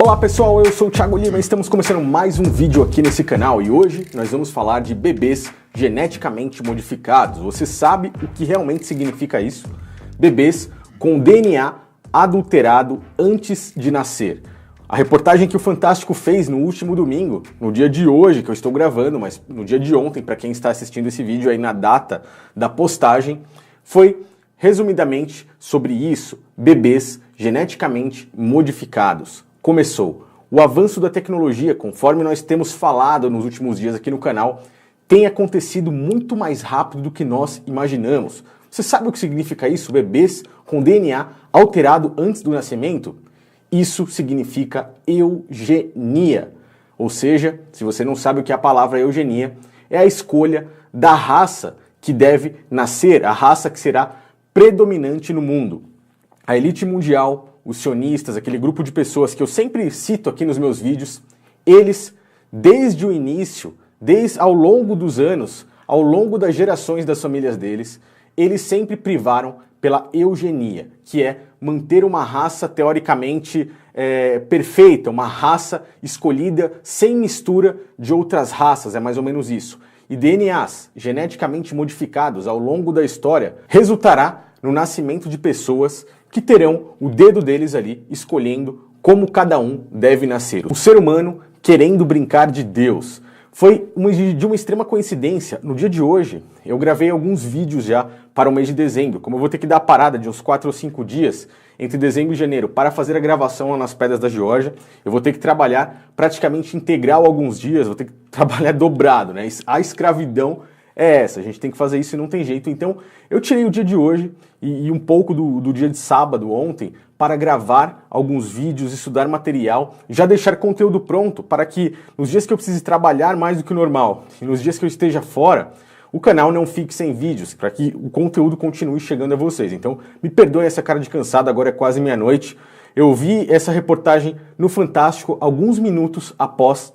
Olá pessoal, eu sou o Thiago Lima e estamos começando mais um vídeo aqui nesse canal e hoje nós vamos falar de bebês geneticamente modificados. Você sabe o que realmente significa isso? Bebês com DNA adulterado antes de nascer. A reportagem que o Fantástico fez no último domingo, no dia de hoje que eu estou gravando, mas no dia de ontem, para quem está assistindo esse vídeo aí na data da postagem, foi resumidamente sobre isso, bebês geneticamente modificados. Começou. O avanço da tecnologia, conforme nós temos falado nos últimos dias aqui no canal, tem acontecido muito mais rápido do que nós imaginamos. Você sabe o que significa isso? Bebês com DNA alterado antes do nascimento? Isso significa eugenia. Ou seja, se você não sabe o que é a palavra eugenia, é a escolha da raça que deve nascer, a raça que será predominante no mundo. A elite mundial, os sionistas, aquele grupo de pessoas que eu sempre cito aqui nos meus vídeos, eles, desde o início, ao longo dos anos, ao longo das gerações das famílias deles, eles sempre privaram pela eugenia, que é manter uma raça teoricamente perfeita, uma raça escolhida sem mistura de outras raças, é mais ou menos isso. E DNAs geneticamente modificados ao longo da história resultará no nascimento de pessoas que terão o dedo deles ali escolhendo como cada um deve nascer. O ser humano querendo brincar de Deus. Foi de uma extrema coincidência. No dia de hoje, eu gravei alguns vídeos já para o mês de dezembro. Como eu vou ter que dar a parada de uns 4 ou 5 dias entre dezembro e janeiro para fazer a gravação lá nas Pedras da Geórgia, eu vou ter que trabalhar praticamente integral alguns dias, vou ter que trabalhar dobrado, né? A escravidão é essa, a gente tem que fazer isso e não tem jeito. Então, eu tirei o dia de hoje e um pouco do dia de sábado, ontem, para gravar alguns vídeos, estudar material, já deixar conteúdo pronto para que nos dias que eu precise trabalhar mais do que o normal, e nos dias que eu esteja fora, o canal não fique sem vídeos, para que o conteúdo continue chegando a vocês. Então, me perdoe essa cara de cansado, agora é quase meia-noite. Eu vi essa reportagem no Fantástico alguns minutos após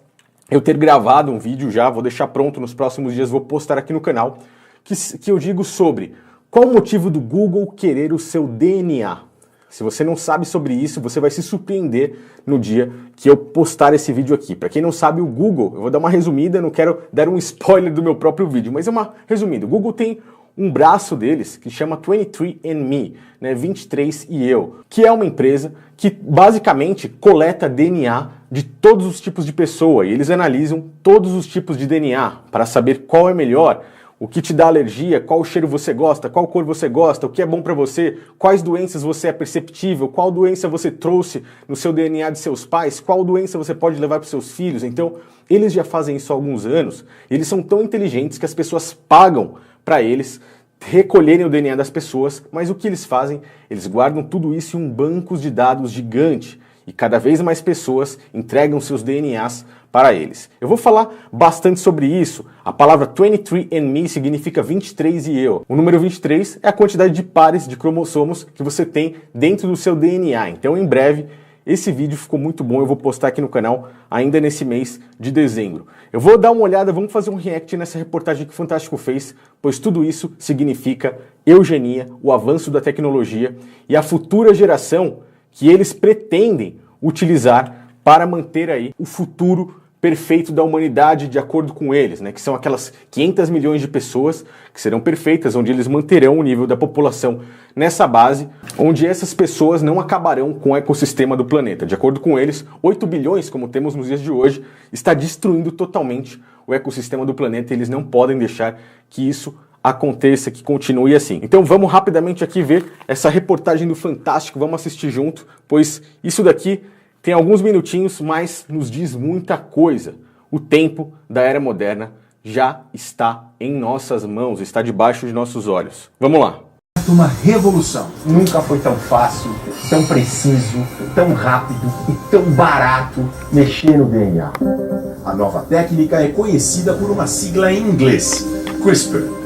eu ter gravado um vídeo já, vou deixar pronto nos próximos dias, vou postar aqui no canal, que eu digo sobre qual o motivo do Google querer o seu DNA. Se você não sabe sobre isso, você vai se surpreender no dia que eu postar esse vídeo aqui. Para quem não sabe, o Google, eu vou dar uma resumida, não quero dar um spoiler do meu próprio vídeo, mas é uma resumida. O Google tem um braço deles que chama 23andMe, né, 23 e eu, que é uma empresa que basicamente coleta DNA de todos os tipos de pessoa e eles analisam todos os tipos de DNA para saber qual é melhor, o que te dá alergia, qual cheiro você gosta, qual cor você gosta, o que é bom para você, quais doenças você é perceptível, qual doença você trouxe no seu DNA de seus pais, qual doença você pode levar para os seus filhos. Então, eles já fazem isso há alguns anos, eles são tão inteligentes que as pessoas pagam para eles recolherem o DNA das pessoas, mas o que eles fazem? Eles guardam tudo isso em um banco de dados gigante e cada vez mais pessoas entregam seus DNAs para eles. Eu vou falar bastante sobre isso. A palavra 23andMe significa 23 e eu. O número 23 é a quantidade de pares de cromossomos que você tem dentro do seu DNA. Então, em breve, esse vídeo ficou muito bom, eu vou postar aqui no canal ainda nesse mês de dezembro. Eu vou dar uma olhada, vamos fazer um react nessa reportagem que o Fantástico fez, pois tudo isso significa eugenia, o avanço da tecnologia e a futura geração que eles pretendem utilizar para manter aí o futuro perfeito da humanidade de acordo com eles, né? Que são aquelas 500 milhões de pessoas que serão perfeitas, onde eles manterão o nível da população nessa base, onde essas pessoas não acabarão com o ecossistema do planeta. De acordo com eles, 8 bilhões, como temos nos dias de hoje, está destruindo totalmente o ecossistema do planeta e eles não podem deixar que isso aconteça, que continue assim. Então vamos rapidamente aqui ver essa reportagem do Fantástico, vamos assistir junto, pois isso daqui tem alguns minutinhos, mas nos diz muita coisa. O tempo da era moderna já está em nossas mãos, está debaixo de nossos olhos. Vamos lá. Uma revolução. Nunca foi tão fácil, tão preciso, tão rápido e tão barato mexer no DNA. A nova técnica é conhecida por uma sigla em inglês, CRISPR.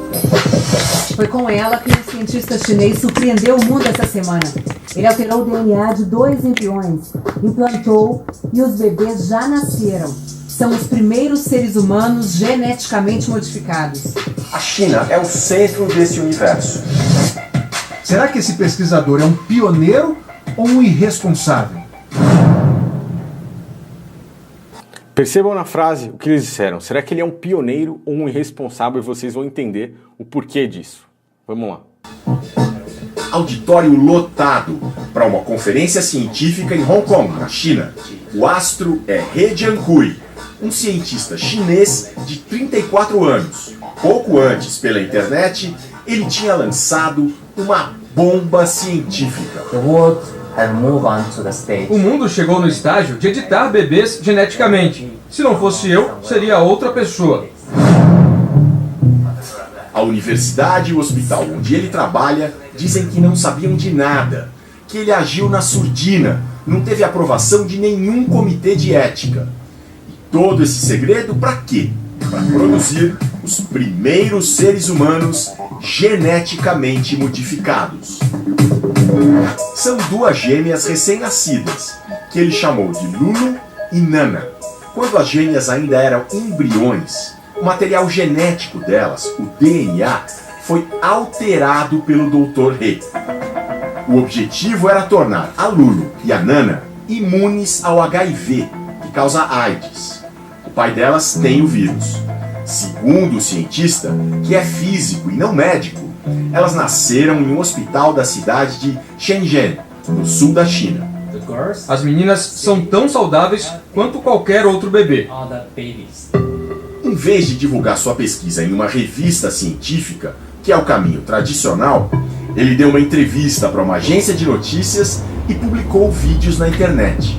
Foi com ela que o cientista chinês surpreendeu o mundo essa semana. Ele alterou o DNA de 2 embriões, implantou e os bebês já nasceram. São os primeiros seres humanos geneticamente modificados. A China é o centro desse universo. Será que esse pesquisador é um pioneiro ou um irresponsável? Percebam na frase o que eles disseram. Será que ele é um pioneiro ou um irresponsável? E vocês vão entender o porquê disso. Vamos lá. Auditório lotado para uma conferência científica em Hong Kong, na China. O astro é He Jiankui, um cientista chinês de 34 anos. Pouco antes, pela internet, ele tinha lançado uma bomba científica. The world has moved on to the stage. O mundo chegou no estágio de editar bebês geneticamente. Se não fosse eu, seria outra pessoa. A universidade e o hospital onde ele trabalha dizem que não sabiam de nada, que ele agiu na surdina, não teve aprovação de nenhum comitê de ética. E todo esse segredo para quê? Para produzir os primeiros seres humanos geneticamente modificados. São duas gêmeas recém-nascidas, que ele chamou de Lulu e Nana. Quando as gêmeas ainda eram embriões, o material genético delas, o DNA, foi alterado pelo Dr. He. O objetivo era tornar a Lulu e a Nana imunes ao HIV, que causa AIDS. O pai delas tem o vírus. Segundo o cientista, que é físico e não médico, elas nasceram em um hospital da cidade de Shenzhen, no sul da China. As meninas são tão saudáveis quanto qualquer outro bebê. Em vez de divulgar sua pesquisa em uma revista científica, que é o caminho tradicional, ele deu uma entrevista para uma agência de notícias e publicou vídeos na internet.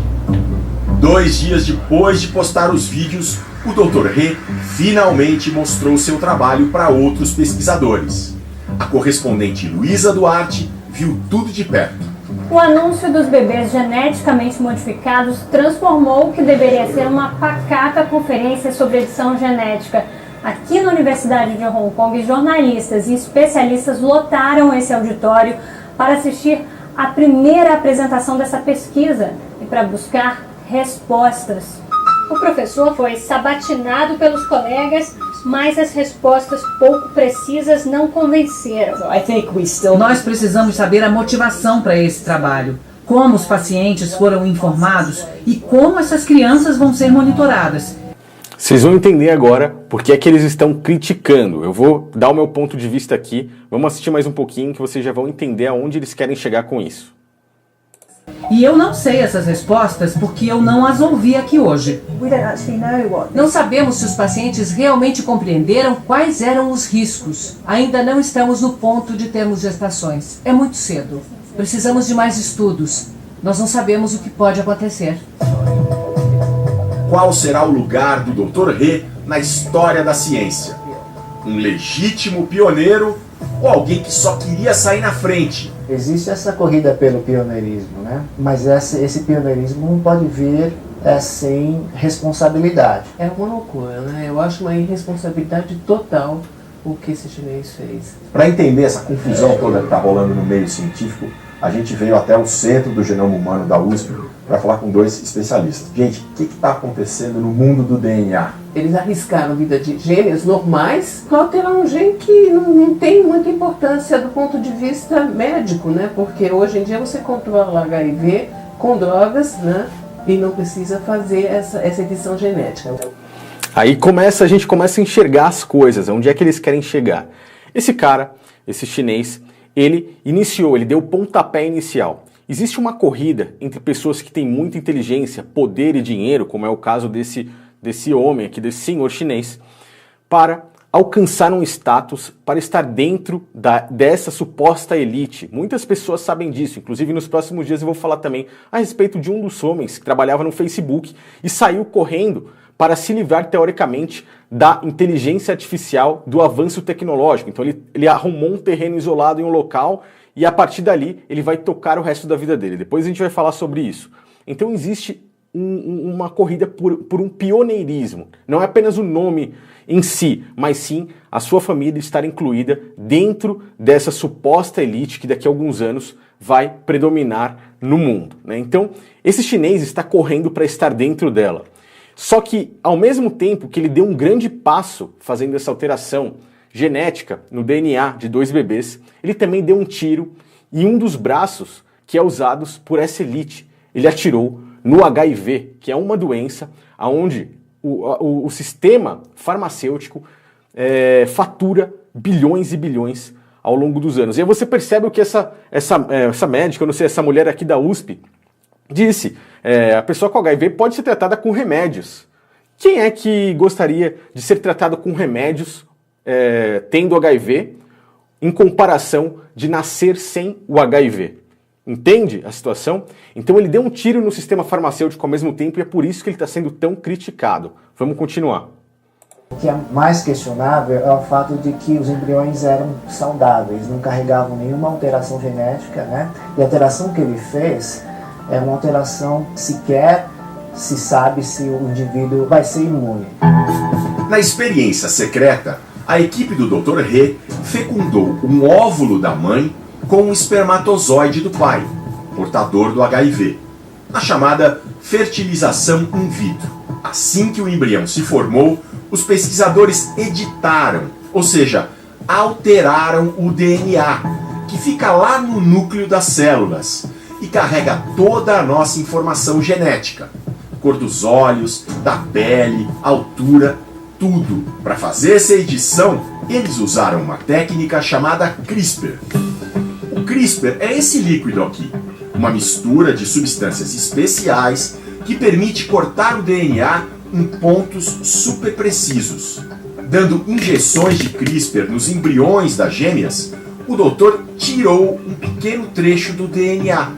2 dias depois de postar os vídeos, o Dr. He finalmente mostrou seu trabalho para outros pesquisadores. A correspondente Luísa Duarte viu tudo de perto. O anúncio dos bebês geneticamente modificados transformou o que deveria ser uma pacata conferência sobre edição genética. Aqui na Universidade de Hong Kong, jornalistas e especialistas lotaram esse auditório para assistir à primeira apresentação dessa pesquisa e para buscar respostas. O professor foi sabatinado pelos colegas, mas as respostas pouco precisas não convenceram. Nós precisamos saber a motivação para esse trabalho, como os pacientes foram informados e como essas crianças vão ser monitoradas. Vocês vão entender agora por que é que eles estão criticando. Eu vou dar o meu ponto de vista aqui. Vamos assistir mais um pouquinho que vocês já vão entender aonde eles querem chegar com isso. E eu não sei essas respostas porque eu não as ouvi aqui hoje. Não sabemos se os pacientes realmente compreenderam quais eram os riscos. Ainda não estamos no ponto de termos gestações. É muito cedo. Precisamos de mais estudos. Nós não sabemos o que pode acontecer. Qual será o lugar do Dr. He na história da ciência? Um legítimo pioneiro ou alguém que só queria sair na frente? Existe essa corrida pelo pioneirismo, né? Mas esse pioneirismo não pode vir sem responsabilidade. É uma loucura, né? Eu acho uma irresponsabilidade total o que esse chinês fez. Para entender essa confusão toda que está rolando no meio científico, a gente veio até o Centro do Genoma Humano da USP para falar com 2 especialistas. Gente, o que está acontecendo no mundo do DNA? Eles arriscaram a vida de gêmeos normais para alterar um gene que não tem muita importância do ponto de vista médico, né? Porque hoje em dia você controla HIV com drogas, né? E não precisa fazer essa edição genética. Aí a gente começa a enxergar as coisas, onde é que eles querem chegar. Esse cara, esse chinês, ele deu o pontapé inicial. Existe uma corrida entre pessoas que têm muita inteligência, poder e dinheiro, como é o caso desse homem aqui, desse senhor chinês, para alcançar um status, para estar dentro dessa suposta elite. Muitas pessoas sabem disso, inclusive nos próximos dias eu vou falar também a respeito de um dos homens que trabalhava no Facebook e saiu correndo para se livrar, teoricamente, da inteligência artificial, do avanço tecnológico. Então ele arrumou um terreno isolado em um local e a partir dali ele vai tocar o resto da vida dele. Depois a gente vai falar sobre isso. Então existe uma corrida por um pioneirismo. Não é apenas o nome em si, mas sim a sua família estar incluída dentro dessa suposta elite que daqui a alguns anos vai predominar no mundo, né? Então esse chinês está correndo para estar dentro dela. Só que, ao mesmo tempo que ele deu um grande passo fazendo essa alteração genética no DNA de 2 bebês, ele também deu um tiro em um dos braços que é usado por essa elite. Ele atirou no HIV, que é uma doença onde o sistema farmacêutico fatura bilhões e bilhões ao longo dos anos. E aí você percebe o que essa médica, eu não sei, essa mulher aqui da USP, disse, a pessoa com HIV pode ser tratada com remédios. Quem é que gostaria de ser tratado com remédios tendo HIV em comparação de nascer sem o HIV? Entende a situação? Então ele deu um tiro no sistema farmacêutico ao mesmo tempo e é por isso que ele está sendo tão criticado. Vamos continuar. O que é mais questionável é o fato de que os embriões eram saudáveis, não carregavam nenhuma alteração genética, né? E a alteração que ele fez é uma alteração que sequer se sabe se o indivíduo vai ser imune. Na experiência secreta, a equipe do Dr. He fecundou um óvulo da mãe com um espermatozoide do pai, portador do HIV, na chamada fertilização in vitro. Assim que o embrião se formou, os pesquisadores editaram, ou seja, alteraram o DNA, que fica lá no núcleo das células e carrega toda a nossa informação genética. Cor dos olhos, da pele, altura, tudo. Para fazer essa edição, eles usaram uma técnica chamada CRISPR. O CRISPR é esse líquido aqui, uma mistura de substâncias especiais que permite cortar o DNA em pontos super precisos. Dando injeções de CRISPR nos embriões das gêmeas, o doutor tirou um pequeno trecho do DNA,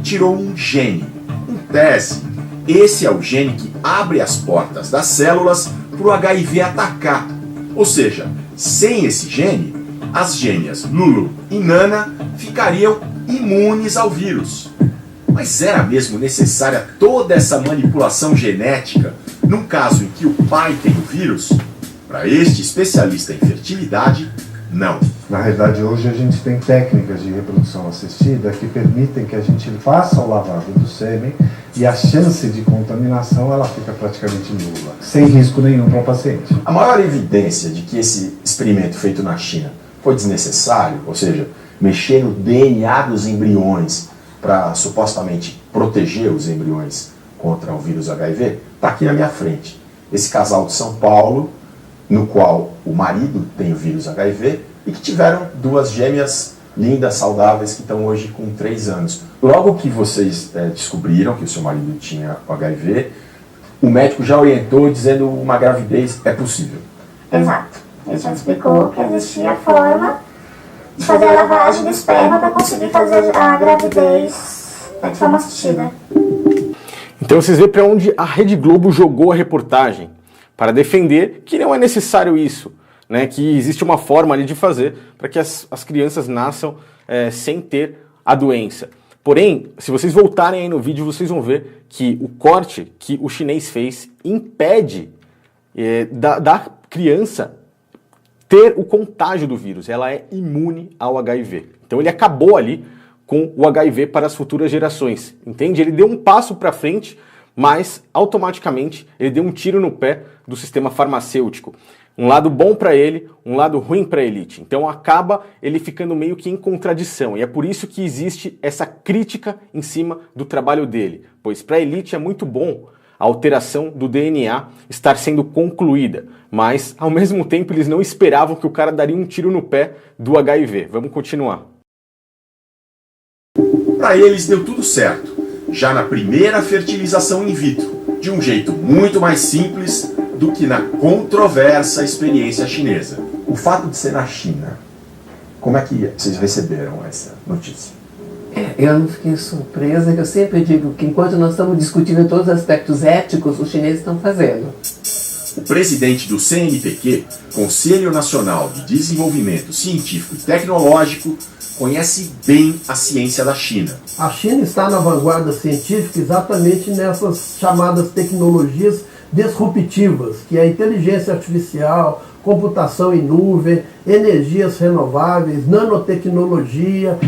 tirou um gene. Em tese, esse é o gene que abre as portas das células para o HIV atacar. Ou seja, sem esse gene, as gêmeas Lulu e Nana ficariam imunes ao vírus. Mas era mesmo necessária toda essa manipulação genética num caso em que o pai tem o vírus? Para este especialista em fertilidade, não. Na realidade, hoje a gente tem técnicas de reprodução assistida que permitem que a gente faça o lavado do sêmen e a chance de contaminação ela fica praticamente nula, sem risco nenhum para o paciente. A maior evidência de que esse experimento feito na China foi desnecessário, ou seja, mexer no DNA dos embriões para supostamente proteger os embriões contra o vírus HIV, está aqui na minha frente. Esse casal de São Paulo, no qual o marido tem o vírus HIV e que tiveram duas gêmeas lindas, saudáveis, que estão hoje com 3 anos. Logo que vocês descobriram que o seu marido tinha o HIV, o médico já orientou dizendo que uma gravidez é possível. Exato. Ele já explicou que existia a forma de fazer a lavagem do esperma para conseguir fazer a gravidez de forma assistida. Então vocês veem para onde a Rede Globo jogou a reportagem, para defender que não é necessário isso, né? Que existe uma forma ali de fazer para que as crianças nasçam sem ter a doença. Porém, se vocês voltarem aí no vídeo, vocês vão ver que o corte que o chinês fez impede da criança ter o contágio do vírus. Ela é imune ao HIV. Então ele acabou ali com o HIV para as futuras gerações, entende? Ele deu um passo para frente, mas automaticamente ele deu um tiro no pé do sistema farmacêutico. Um lado bom para ele, um lado ruim para a elite. Então acaba ele ficando meio que em contradição. E é por isso que existe essa crítica em cima do trabalho dele. Pois para a elite é muito bom a alteração do DNA estar sendo concluída. Mas, ao mesmo tempo, eles não esperavam que o cara daria um tiro no pé do HIV. Vamos continuar. Para eles deu tudo certo, já na primeira fertilização in vitro, de um jeito muito mais simples do que na controversa experiência chinesa. O fato de ser na China, como é que vocês receberam essa notícia? Eu não fiquei surpresa, que eu sempre digo que enquanto nós estamos discutindo todos os aspectos éticos, os chineses estão fazendo. O presidente do CNPq, Conselho Nacional de Desenvolvimento Científico e Tecnológico, conhece bem a ciência da China. A China está na vanguarda científica exatamente nessas chamadas tecnologias disruptivas, que é a inteligência artificial, computação em nuvem, energias renováveis, nanotecnologia.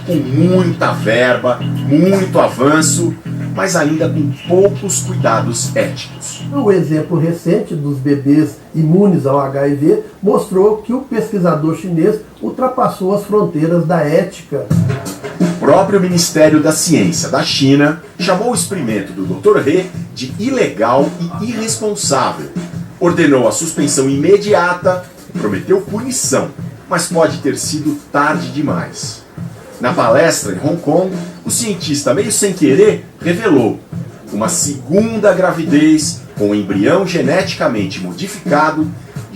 Com muita verba, muito avanço, mas ainda com poucos cuidados éticos. O exemplo recente dos bebês imunes ao HIV mostrou que o pesquisador chinês ultrapassou as fronteiras da ética. próprio Ministério da Ciência da China chamou o experimento do Dr. He de ilegal e irresponsável, ordenou a suspensão imediata e prometeu punição, mas pode ter sido tarde demais. Na palestra em Hong Kong, o cientista, meio sem querer, revelou uma segunda gravidez com um embrião geneticamente modificado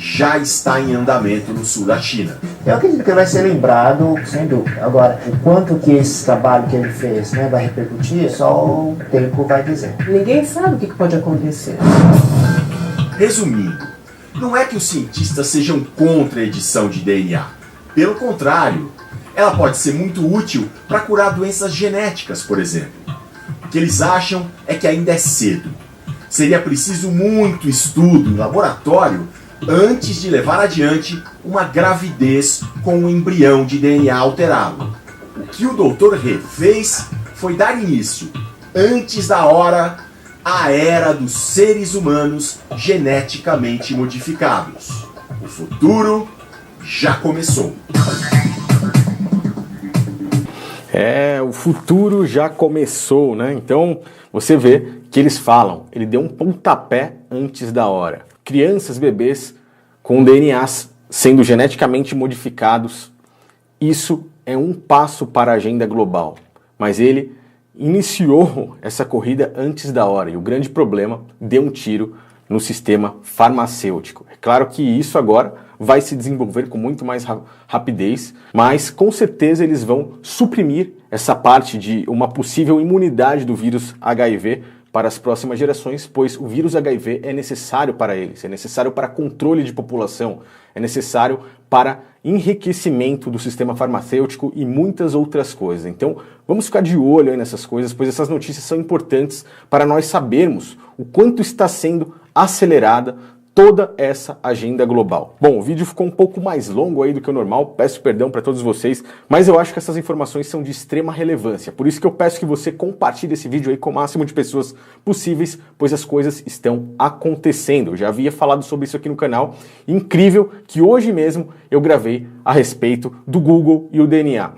já está em andamento no sul da China. Eu acredito que vai ser lembrado, sem dúvida. Agora, o quanto que esse trabalho que ele fez, né, vai repercutir, só o tempo vai dizer. Ninguém sabe o que pode acontecer. Resumindo, não é que os cientistas sejam contra a edição de DNA. Pelo contrário, ela pode ser muito útil para curar doenças genéticas, por exemplo. O que eles acham é que ainda é cedo. Seria preciso muito estudo em laboratório antes de levar adiante uma gravidez com um embrião de DNA alterado. O que o Dr. He fez foi dar início, antes da hora, à era dos seres humanos geneticamente modificados. O futuro já começou. O futuro já começou, né? Então, você vê que eles falam, ele deu um pontapé antes da hora. Crianças, bebês com DNAs sendo geneticamente modificados, isso é um passo para a agenda global. Mas ele iniciou essa corrida antes da hora e o grande problema, deu um tiro no sistema farmacêutico. É claro que isso agora vai se desenvolver com muito mais rapidez, mas com certeza eles vão suprimir essa parte de uma possível imunidade do vírus HIV para as próximas gerações, pois o vírus HIV é necessário para eles, é necessário para controle de população, é necessário para enriquecimento do sistema farmacêutico e muitas outras coisas. Então, vamos ficar de olho aí nessas coisas, pois essas notícias são importantes para nós sabermos o quanto está sendo acelerada toda essa agenda global. Bom, o vídeo ficou um pouco mais longo aí do que o normal, peço perdão para todos vocês, mas eu acho que essas informações são de extrema relevância, por isso que eu peço que você compartilhe esse vídeo aí com o máximo de pessoas possíveis, pois as coisas estão acontecendo. Eu já havia falado sobre isso aqui no canal, incrível que hoje mesmo eu gravei a respeito do Google e o DNA.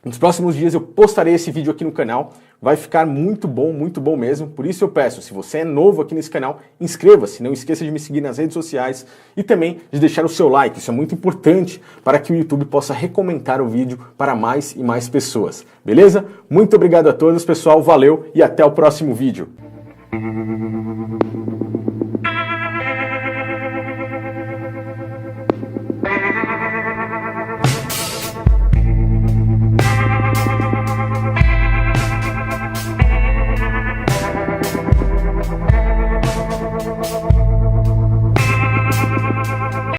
Nos próximos dias eu postarei esse vídeo aqui no canal, vai ficar muito bom mesmo, por isso eu peço, se você é novo aqui nesse canal, inscreva-se, não esqueça de me seguir nas redes sociais e também de deixar o seu like, isso é muito importante para que o YouTube possa recomendar o vídeo para mais e mais pessoas, beleza? Muito obrigado a todos pessoal, valeu e até o próximo vídeo.